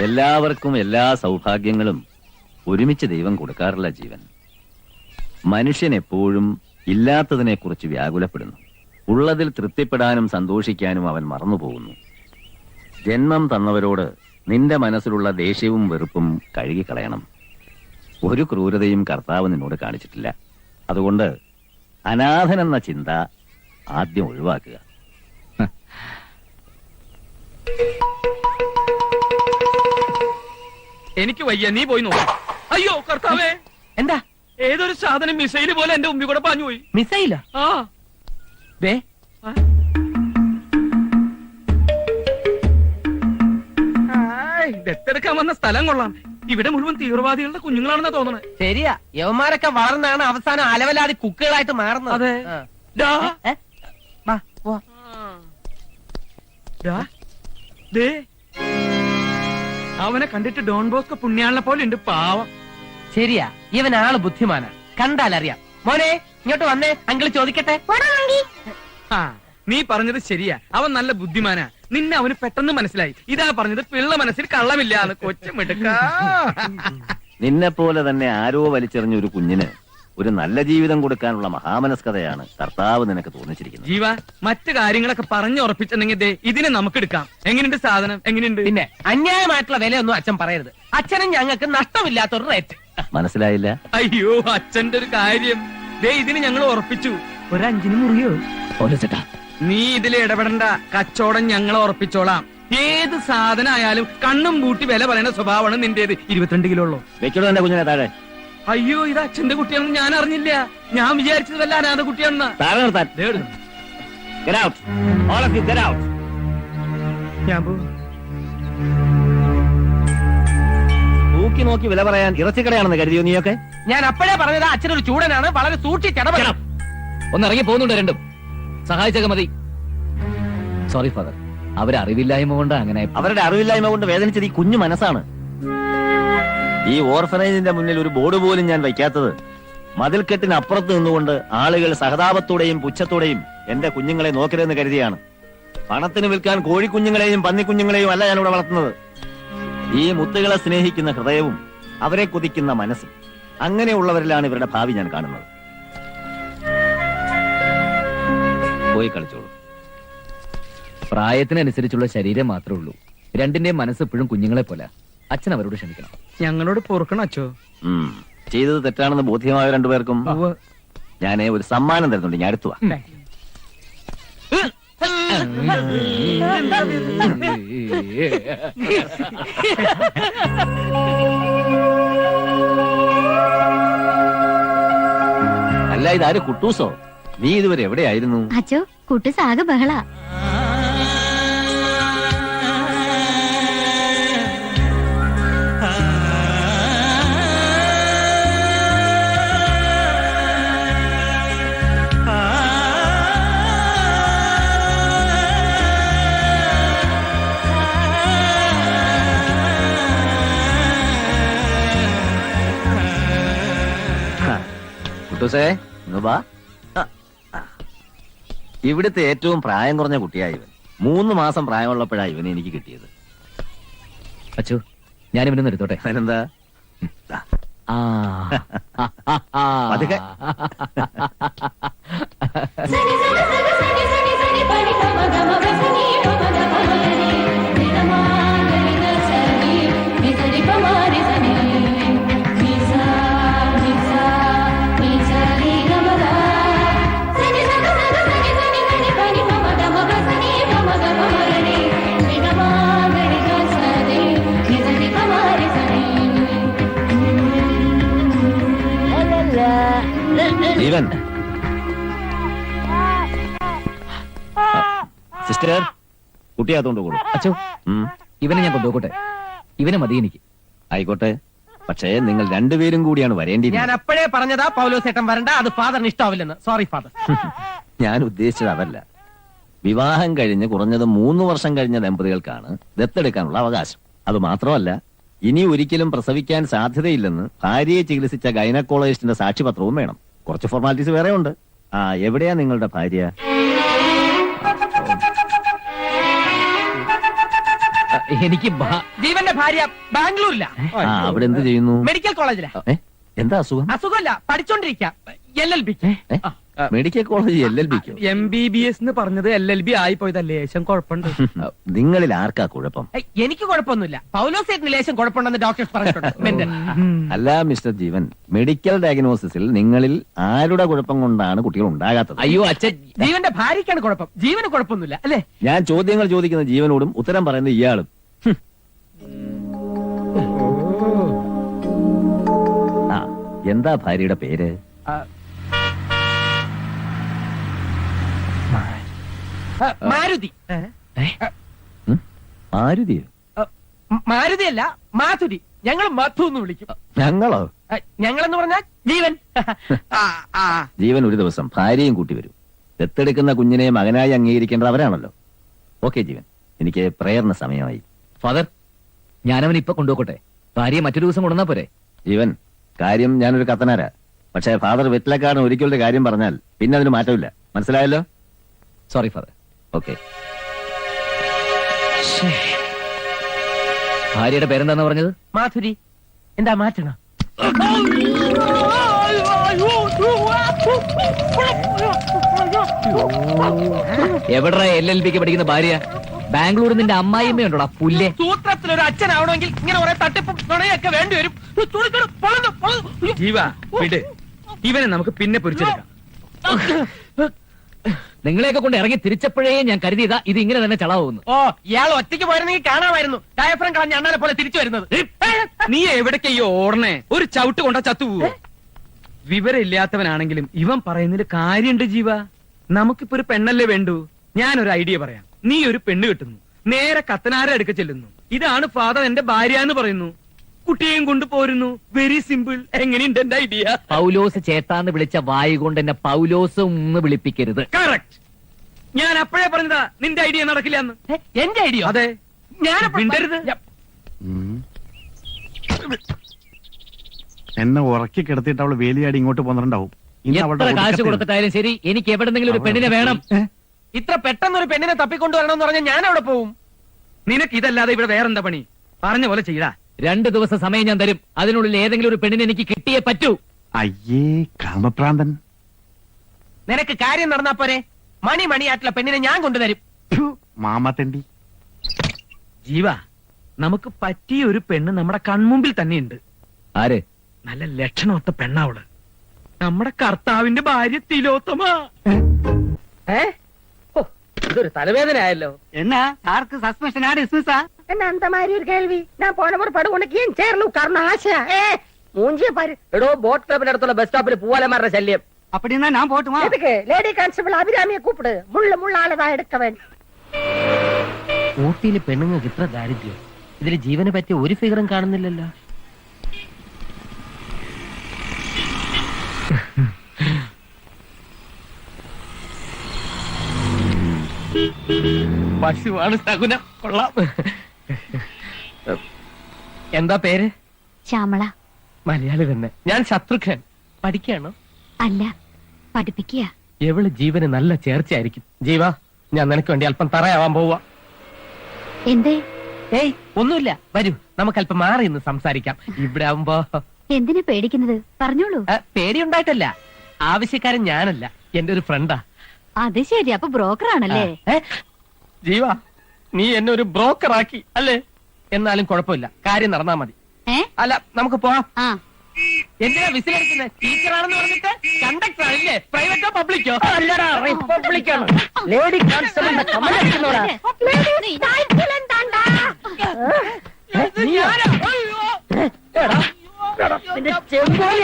എല്ലാവർക്കും എല്ലാ സൗഭാഗ്യങ്ങളും ഒരുമിച്ച് ദൈവം കൊടുക്കാറില്ല ജീവൻ. മനുഷ്യൻ എപ്പോഴും ഇല്ലാത്തതിനെ കുറിച്ച് വ്യാകുലപ്പെടുന്നു. ഉള്ളതിൽ തൃപ്തിപ്പെടാനും സന്തോഷിക്കാനും അവൻ മറന്നുപോകുന്നു. ജന്മം തന്നവരോട് നിന്റെ മനസ്സിലുള്ള ദേഷ്യവും വെറുപ്പും കഴുകിക്കളയണം. ഒരു ക്രൂരതയും കർത്താവ് നിന്നോട് കാണിച്ചിട്ടില്ല. അതുകൊണ്ട് അനാഥനെന്ന ചിന്ത ആദ്യം ഒഴിവാക്കുക. എനിക്ക് വയ്യ, നീ പോയി നോക്കാം. അയ്യോ കർത്താവേ, എന്താ? ഏതൊരു സാധനം മിസൈല് പോലെ എന്റെ മുമ്പിൽ കൂടെ പാഞ്ഞു പോയി. മിസൈല? ആ ദേ ദത്തെടുക്കാൻ വന്ന സ്ഥലം കൊള്ളാം. ഇവിടെ മുഴുവൻ തീവ്രവാദികളുടെ കുഞ്ഞുങ്ങളാണെന്നാ തോന്നണേ. ശരിയാ, യവന്മാരൊക്കെ വളർന്നാണ് അവസാനം അലവലാതി കുക്കുകളായിട്ട് മാറുന്നത്. അതെ. ഡാ. വാ, വാ. ഡാ. ദേ. അവനെ കണ്ടിട്ട് ഡോൺ ബോസ്കോ പുണ്യാളിനെ പോലെ ഉണ്ട്, പാവം. ശരിയാ, ഇവനാള് ബുദ്ധിമാനാ, കണ്ടാലറിയാം. മോനെ ഇങ്ങോട്ട് വന്നേ, അങ്കിള് ചോദിക്കട്ടെ. ആ, നീ പറഞ്ഞത് ശരിയാ, അവൻ നല്ല ബുദ്ധിമാനാ. നിന്നെ അവന് പെട്ടെന്ന് മനസ്സിലായി. ഇതാ പറഞ്ഞത് പിള്ള മനസ്സിൽ കള്ളമില്ലാന്ന്. കൊച്ചുമിടുക്ക. നിന്നെ പോലെ തന്നെ ആരോ വലിച്ചെറിഞ്ഞ ഒരു കുഞ്ഞിന് ഒരു നല്ല ജീവിതം കൊടുക്കാനുള്ള മഹാമനസ്കതയാണ് കർത്താവ് നിനക്ക് തോന്നിച്ചിരിക്കുന്നത്. ജീവ, മറ്റു കാര്യങ്ങളൊക്കെ പറഞ്ഞുറപ്പിച്ചിട്ടുണ്ടെങ്കിൽ ദേ ഇതിനെ നമുക്ക് എടുക്കാം. എങ്ങനെയുണ്ട് സാധനം? എങ്ങനെയുണ്ട്? പിന്നെ അന്യായമായിട്ടുള്ള വിലയൊന്നും അച്ഛൻ പറയരുത്. അച്ഛനും ഞങ്ങൾക്ക് നഷ്ടമില്ലാത്തൊരു റേറ്റ്. മനസ്സിലായില്ല? അയ്യോ, അച്ഛന്റെ ഒരു കാര്യം. ദേ ഇതിന് ഞങ്ങൾ ഉറപ്പിച്ചു. ഒരു 5 മുറിയോ? നീ ഇതിൽ ഇടപെടണ്ട, കച്ചവടം ഞങ്ങൾ ഉറപ്പിച്ചോളാം. ഏത് സാധനം ആയാലും കണ്ണും പൂട്ടി വില പറയുന്ന സ്വഭാവമാണ് നിന്റേത്. 22 കിലോ ഉള്ളൂ. വെക്കടോ എന്റെ കുഞ്ഞിനെ താഴെ. അയ്യോ, ഇത് അച്ഛന്റെ കുട്ടിയാണെന്ന് ഞാൻ അറിഞ്ഞില്ല. ഞാൻ വിചാരിച്ചത് വല്ല അനാഥ കുട്ടിയാണെന്ന്. താഴെ നിർത്താൻ. Get out. All of you, get out. ഞാൻ പോവും. തൂക്കി നോക്കി വില പറയാൻ ഇറച്ചിക്കടയാണെന്ന് കരുതിയോ നീയൊക്കെ? ഞാൻ അപ്പോഴേ പറഞ്ഞത് അച്ഛനൊരു ചൂടനാണ്, വളരെ സൂക്ഷിച്ചിടപെടണം. ഒന്നിറങ്ങി പോകുന്നുണ്ട് രണ്ടും. സഹായിച്ചൊക്കെ മതി. സോറി ഫാദർ, അവരറിവില്ലായ്മ കൊണ്ട് അങ്ങനെ. അവരുടെ അറിവില്ലായ്മ കൊണ്ട് വേദനിച്ചത് ഈ കുഞ്ഞു മനസ്സാണ്. ഈ ഓർഫനേജിന്റെ മുന്നിൽ ഒരു ബോർഡ് പോലും ഞാൻ വയ്ക്കാത്തത് മതിൽക്കെട്ടിന് അപ്പുറത്ത് നിന്നുകൊണ്ട് ആളുകൾ സഹതാപത്തോടെയും പുച്ഛത്തോടെയും എന്റെ കുഞ്ഞുങ്ങളെ നോക്കരുതെന്ന് കരുതിയാണ്. പണത്തിന് വിൽക്കാൻ കോഴിക്കുഞ്ഞുങ്ങളെയും പന്നിക്കുഞ്ഞുങ്ങളെയും അല്ല ഞാനിവിടെ വളർത്തുന്നത്. ഈ മുത്തുകളെ സ്നേഹിക്കുന്ന ഹൃദയവും അവരെ കൊതിക്കുന്ന മനസ്സും, അങ്ങനെയുള്ളവരിലാണ് ഇവരുടെ ഭാവി ഞാൻ കാണുന്നത്. പോയി കളിച്ചോളൂ. പ്രായത്തിനനുസരിച്ചുള്ള ശരീരം മാത്രമേ ഉള്ളൂ. രണ്ടിന്റെയും മനസ്സ് എപ്പോഴും കുഞ്ഞുങ്ങളെ പോലെ. അച്ഛൻ അവരോട് ക്ഷമിക്കണം. ഞങ്ങളോട് പൊറുക്കണം അച്ഛോ. ചെയ്തത് തെറ്റാണെന്ന് ബോധ്യമായ രണ്ടുപേർക്കും ഞാൻ ഒരു സമ്മാനം തരുന്നുണ്ട്. ഞാൻ അടുത്തുവാ. അല്ല, ഇതാര് കുട്ടൂസോ? നീ ഇതുവരെ എവിടെയായിരുന്നു? അച്ചോ, കുട്ടൂസ് ആകെ ബഹള. കുട്ടൂസേ, ഇങ്ങ് വാ. ഇവിടുത്തെ ഏറ്റവും പ്രായം കുറഞ്ഞ കുട്ടിയായി ഇവൻ. 3 മാസം പ്രായമുള്ളപ്പോഴാണ് ഇവനെ എനിക്ക് കിട്ടിയത്. അച്ചു, ഞാനിവനൊന്ന് എടുത്തോട്ടെ. അതിനെന്താ? പതുക്കെ. ജീവൻ, സിസ്റ്റർ, കുട്ടിയാത്തോണ്ട് കൂടും. അച്ചു, ഇവനെ ഞാൻ കൊണ്ടുപോകട്ടെ. ഇവനെ മതി എനിക്ക്. ആയിക്കോട്ടെ, പക്ഷേ നിങ്ങൾ രണ്ടുപേരും കൂടിയാണ് വരേണ്ടി. ഞാൻ അപ്പോഴേ പറഞ്ഞതാ പൗലോസേട്ടൻ വരണ്ട, അത് ഫാദറിന് ഇഷ്ടാവില്ലെന്ന്. Sorry father. ഞാൻ ഉദ്ദേശിച്ചത് അതല്ല. വിവാഹം കഴിഞ്ഞ് കുറഞ്ഞത് 3 വർഷം കഴിഞ്ഞ ദമ്പതികൾക്കാണ് ദത്തെടുക്കാനുള്ള അവകാശം. അത് മാത്രമല്ല, ഇനി ഒരിക്കലും പ്രസവിക്കാൻ സാധ്യതയില്ലെന്ന് ഭാര്യയെ ചികിത്സിച്ച ഗൈനക്കോളജിസ്റ്റിന്റെ സാക്ഷ്യപത്രവും വേണം. കുറച്ച് ഫോർമാലിറ്റീസ് വേറെ ഉണ്ട്. എവിടെയാ നിങ്ങളുടെ ഭാര്യ? എനിക്ക് ജീവന്റെ ഭാര്യ ബാംഗ്ലൂരില ആ അവിടെ എന്ത് ചെയ്യുന്നു? മെഡിക്കൽ കോളേജിലാ. ഏ? എന്താ അസുഖം? അസുഖമല്ല, പഠിച്ചോണ്ടിരിക്കാം. LLB. മെഡിക്കൽ കോളേജ് LLBക്കോ? MBBS എന്ന് പറഞ്ഞത് LLB ആയി പോയതാ, ലേശം കുഴപ്പമുണ്ട്. നിങ്ങളിൽ ആർക്കാ കുഴപ്പം? എനിക്ക് കുഴപ്പമൊന്നുമില്ല. പൗലോസേറ്റിന് ലേശം കുഴപ്പമുണ്ടെന്ന് ഡോക്ടേഴ്സ് പറഞ്ഞിട്ടുണ്ട്. മെന്റൽ. അല്ല മിസ്റ്റർ ജീവൻ, മെഡിക്കൽ ഡയഗ്നോസിസിൽ നിങ്ങളിൽ ആരുടെ കുഴപ്പം കൊണ്ടാണ് കുട്ടികൾ ഉണ്ടാകാത്തത്? അയ്യോ അച്ഛൻ, ജീവന്റെ ഭാര്യയ്ക്കാണ് കുഴപ്പം, ജീവന് കുഴപ്പമൊന്നുമില്ല അല്ലേ? ഞാൻ ചോദ്യങ്ങൾ ചോദിക്കുന്ന ജീവനോടും ഉത്തരം പറയുന്ന ഇയാളും. ആ എന്താ ഭാര്യയുടെ പേര്? മാരുതി. മാരുതിയോ? മാരുതിയല്ല, മാധുരി. ഞങ്ങൾ മധു എന്ന് വിളിക്കും. ഞങ്ങളോ? ഞങ്ങളെന്ന് പറഞ്ഞാൽ ജീവൻ. ജീവൻ ഒരു ദിവസം ഭാര്യയും കൂട്ടി വരും. ദത്തെടുക്കുന്ന കുഞ്ഞിനെ മകനായി അംഗീകരിക്കേണ്ടത് അവരാണല്ലോ. ഓക്കെ ജീവൻ, എനിക്ക് പ്രേയറിന് സമയമായി. ഫാദർ, ഞാനവൻ ഇപ്പൊ കൊണ്ടുപോകട്ടെ. ഭാര്യയെ മറ്റൊരു ദിവസം കൊണ്ടുവന്നാ പോരെ? ജീവൻ, കാര്യം ഞാനൊരു കത്തനാരാ. പക്ഷേ ഫാദർ വെറ്റിലക്കാരൻ ഒരിക്കലൊരു കാര്യം പറഞ്ഞാൽ പിന്നെ അതിന് മാറ്റമില്ല. മനസ്സിലായല്ലോ? Sorry father. ഓക്കെ. ഭാര്യയുടെ പേരെന്താന്ന് പറഞ്ഞത്? മാധുരി. എന്താ മാറ്റണം? എവിടാ LLBക്ക് പഠിക്കുന്ന ഭാര്യ? ബാംഗ്ലൂരിൽ നിന്റെ അമ്മായിമ്മയുണ്ടോടാ പുല്ലേ? സൂത്രത്തിലൊരു അച്ഛനാവണമെങ്കിൽ ഇങ്ങനെ കുറെ തട്ടിപ്പും നുണയൊക്കെ വേണ്ടി വരും. ജീവ വിട്, ഇവനെ നമുക്ക് പിന്നെ പൊരിച്ചെടുക്കാം. നിങ്ങളെയൊക്കെ കൊണ്ട് ഇറങ്ങി തിരിച്ചപ്പോഴേ ഞാൻ കരുതിയതാ ഇത് ഇങ്ങനെ തന്നെ ചളാവുന്നു. ഓ, ഇയാൾ ഒറ്റയ്ക്ക് പോയിരുന്നെങ്കിൽ കാണാമായിരുന്നു. ഡയഫ്രം കളഞ്ഞ അണ്ണാനെ പോലെ തിരിച്ചു വരുന്നത്. നീ എവിടേക്കയ്യോ ഓടണേ? ഒരു ചവിട്ട് കൊണ്ടാ ചത്തുപോവോ? വിവരം ഇല്ലാത്തവനാണെങ്കിലും ഇവൻ പറയുന്നതിൽ കാര്യമുണ്ട് ജീവ. നമുക്കിപ്പോ ഒരു പെണ്ണല്ലേ വേണ്ടു. ഞാനൊരു ഐഡിയ പറയാം. നീ ഒരു പെണ്ണ് കിട്ടുന്നു, നേരെ കത്തനാരെ അടുക്ക ചെല്ലുന്നു. ഇതാണ് ഫാദർ എന്റെ ഭാര്യ എന്ന് പറയുന്നു. കുട്ടിയെയും കൊണ്ട് പോരുന്നു. Very simple. എങ്ങനെയുണ്ട് എന്റെ ഐഡിയ? പൗലോസ് ചേട്ടാന്ന് വിളിച്ച വായു കൊണ്ട് എന്നെ പൗലോസ് ഒന്ന് വിളിപ്പിക്കരുത്. കറക്റ്റ്. ഞാൻ അപ്പോഴേ പറഞ്ഞതാ നിന്റെ ഐഡിയ നടക്കില്ല എന്ന്. എന്റെ ഐഡിയ? അതെ. ഞാൻ മിണ്ടരുത്. എന്നെ ഉറക്കി കിടത്തിയിട്ട് അവള് വേലിയാടി ഇങ്ങോട്ട് പോന്നിട്ടുണ്ടാവും. എത്ര കാശ് കൊടുത്തിട്ടായാലും ശരി, എനിക്ക് എവിടെന്നെങ്കിലും ഒരു പെണ്ണിനെ വേണം. ഇത്ര പെട്ടെന്നൊരു പെണ്ണിനെ തപ്പിക്കൊണ്ടുവരണമെന്ന് പറഞ്ഞാൽ ഞാൻ അവിടെ പോവും. നിനക്ക് ഇതല്ലാതെ ഇവിടെ വേറെന്താ പണി? പറഞ്ഞ പോലെ ചെയ്താ. 2 ദിവസം സമയം ഞാൻ തരും. അതിനുള്ളിൽ ഏതെങ്കിലും ഒരു പെണ്ണിനെ എനിക്ക് കിട്ടിയേ പറ്റൂ. അയ്യേ കാമപ്രാന്തൻ. നിനക്ക് കാര്യം നടന്നാ പോരെ? മണിയായിട്ടുള്ള പെണ്ണിനെ ഞാൻ കൊണ്ടുതരും. മാമത്തണ്ടി. ജീവ, നമുക്ക് പറ്റിയ ഒരു പെണ്ണ് നമ്മുടെ കൺമുമ്പിൽ തന്നെയുണ്ട്. ആര്? നല്ല ലക്ഷണമൊത്ത പെണ്ണാവള്. നമ്മുടെ കർത്താവിന്റെ ഭാര്യ തിലോത്തമ. ഇതൊരു തലവേദന ആയല്ലോ. என்ன சாருக்கு சஸ்பென்ஷனா டிஸ்மிஸா? என்ன அந்த மாதிரி ஒரு கேள்வி? நான் போன முறை படு உனக்கு ஏன் சேர்ல உட்காரணும் ஆசை? மூஞ்சிய பாரு. എടോ, ബോട്ട് ക്ലബിന്റെ അടുത്തുള്ള ബസ് സ്റ്റോപ്പിൽ പൂവാലന്മാരുടെ ശല്യം. அப்படின்னா நான் போட்டுமா? எதுக்கு? லேடி கான்ஸ்டபிள் அபிராமியை கூப்பிடு. முள்ளாலதான் எடுக்க வேண்டும். ഊട്ടിയിലെ പെണ്ണുങ്ങൾക്ക് ഇത്ര ദാരിദ്ര്യം. ഇതിൽ ജീവനെ പറ്റിയ ഒരു ഫിഗറും കാണുന്നില്ലല്ലോ. പശുവാണ് സകുനം. കൊള്ളാം. എന്താ പേര്? ശ്യാമള. മലയാളി തന്നെ. ഞാൻ ശത്രുഘ്നൻ. പഠിക്കാണോ? അല്ല, പഠിപ്പിക്കുക. എവള് ജീവന് നല്ല ചേർച്ചയായിരിക്കും. ജീവ, ഞാൻ നിനക്ക് വേണ്ടി അല്പം തറയാവാൻ പോവാ. എന്തേ? ഏയ്, ഒന്നുമില്ല. വരൂ, നമുക്ക് അല്പം മാറി ഇന്ന് സംസാരിക്കാം. ഇവിടെ ആവുമ്പോ എന്തിനാ പേടിക്കുന്നത്? പറഞ്ഞോളൂ. പേടിയുണ്ടായിട്ടല്ല. ആവശ്യക്കാരൻ ഞാനല്ല, എന്റെ ഒരു ഫ്രണ്ടാ. അത് ശരി, അപ്പൊ ബ്രോക്കർ ആണല്ലേ? ജീവ, നീ എന്നെ ഒരു ബ്രോക്കർ ആക്കി അല്ലേ? എന്നാലും കുഴപ്പമില്ല, കാര്യം നടന്നാ മതി. അല്ല, നമുക്ക് പോവാം. എന്തിനാ വിസിലടിക്കുന്നത്? ടീച്ചറാണെന്ന് പറഞ്ഞിട്ട് കണ്ടക്ടർ ആണല്ലേ? പ്രൈവറ്റോ പബ്ലിക്കോ? അല്ലടാ, റിപ്പബ്ലിക്കാണ്. Lady കോൺസ്റ്റബിളിന്റെ comment അടിക്കുന്നോടാ. നിന്റെ ചെമ്പോലി